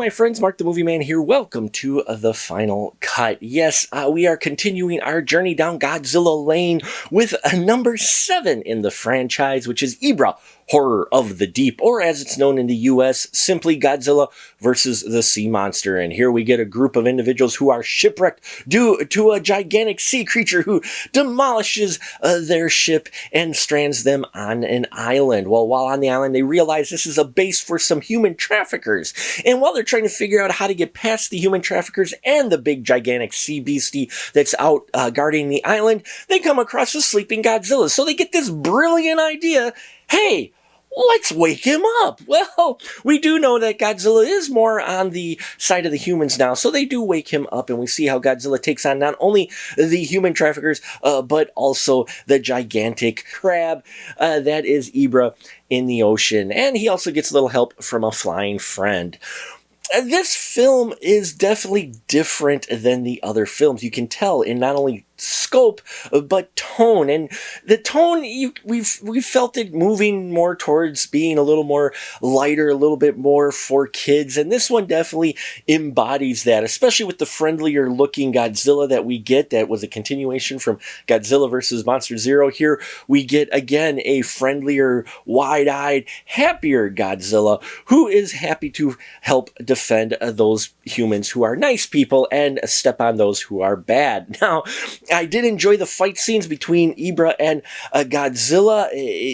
my friends, Mark the Movie Man here. Welcome to the final cut. Yes, we are continuing our journey down Godzilla Lane with number 7 in the franchise, which is Ebrah, Horror of the Deep, or as it's known in the US, simply Godzilla versus the Sea Monster. And here we get a group of individuals who are shipwrecked due to a gigantic sea creature who demolishes their ship and strands them on an island. Well, while on the island, they realize this is a base for some human traffickers. And while they're trying to figure out how to get past the human traffickers and the big gigantic sea beastie that's out guarding the island, they come across a sleeping Godzilla. So they get this brilliant idea. Hey, let's wake him up. Well, we do know that Godzilla is more on the side of the humans now, so they do wake him up, and we see how Godzilla takes on not only the human traffickers, but also the gigantic crab that is Ebrah in the ocean. And he also gets a little help from a flying friend. This film is definitely different than the other films. You can tell in not only scope but tone, and the tone we've felt it moving more towards being a little more lighter, a little bit more for kids, and this one definitely embodies that, especially with the friendlier looking Godzilla that we get. That was a continuation from Godzilla vs. Monster Zero. Here we get again a friendlier, wide-eyed, happier Godzilla who is happy to help defend those humans who are nice people and step on those who are bad. Now, I did enjoy the fight scenes between Ebrah and Godzilla.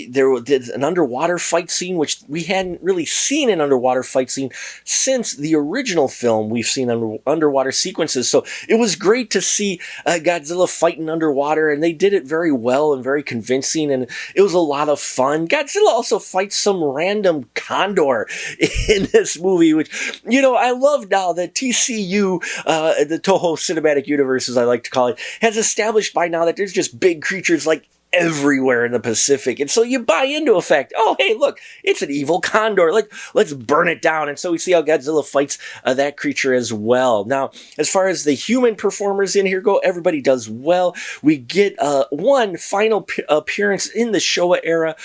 There was an underwater fight scene, which we hadn't really seen an underwater fight scene since the original film. We've seen underwater sequences, so it was great to see Godzilla fighting underwater, and they did it very well and very convincing, and it was a lot of fun. Godzilla also fights some random condor in this movie, which, you know, I love now that TCU, the Toho Cinematic Universe, as I like to call it, has established by now that there's just big creatures like everywhere in the Pacific, and so you buy into a fact. Oh, hey, look, it's an evil condor. Let's burn it down. And so we see how Godzilla fights that creature as well. Now, as far as the human performers in here go, everybody does well. We get one final appearance in the Showa era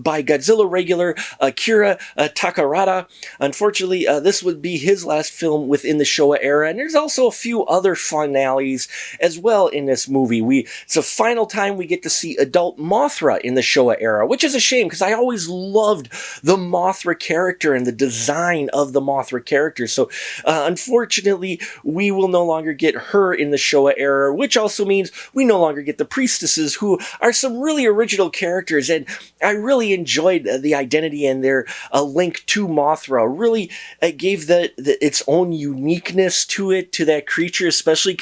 by Godzilla regular Akira Takarada. Unfortunately, this would be his last film within the Showa era, and there's also a few other finales as well in this movie. It's the final time we get to see adult Mothra in the Showa era, which is a shame because I always loved the Mothra character and the design of the Mothra character. So unfortunately, we will no longer get her in the Showa era, which also means we no longer get the priestesses, who are some really original characters, and I really enjoyed the identity and their link to Mothra. Really gave its own uniqueness to it, to that creature, especially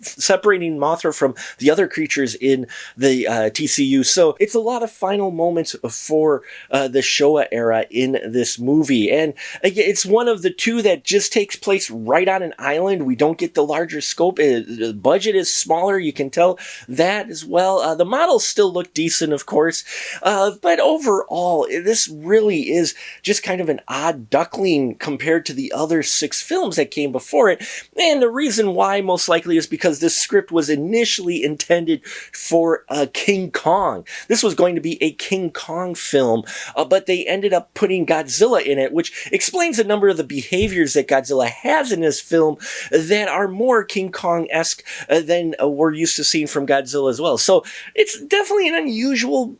separating Mothra from the other creatures in the TCU. So it's a lot of final moments for the Showa era in this movie. And again, it's one of the two that just takes place right on an island. We don't get the larger scope. The budget is smaller. You can tell that as well. The models still look decent, of course. But overall, this really is just kind of an odd duckling compared to the other 6 films that came before it. And the reason why, most likely, is because this script was initially intended for King Kong. This was going to be a King Kong film, but they ended up putting Godzilla in it, which explains a number of the behaviors that Godzilla has in this film that are more King Kong-esque than we're used to seeing from Godzilla as well. So it's definitely an unusual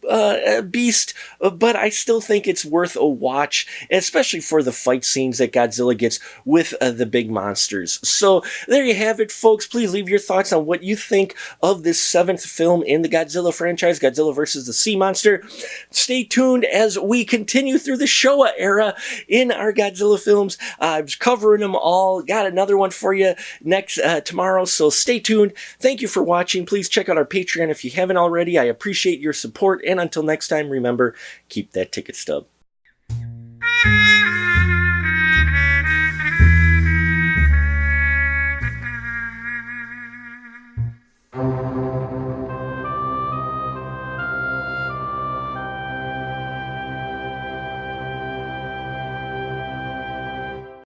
beast, but I still think it's worth a watch, especially for the fight scenes that Godzilla gets with the big monsters. So there you have it, folks. Please leave your thoughts on what you think of this 7th film in the Godzilla franchise, Godzilla vs. the Sea Monster. Stay tuned as we continue through the Showa era in our Godzilla films. I'm covering them all. Got another one for you next tomorrow, so stay tuned. Thank you for watching. Please check out our Patreon if you haven't already. I appreciate your support, and until next time, remember, keep that ticket stub.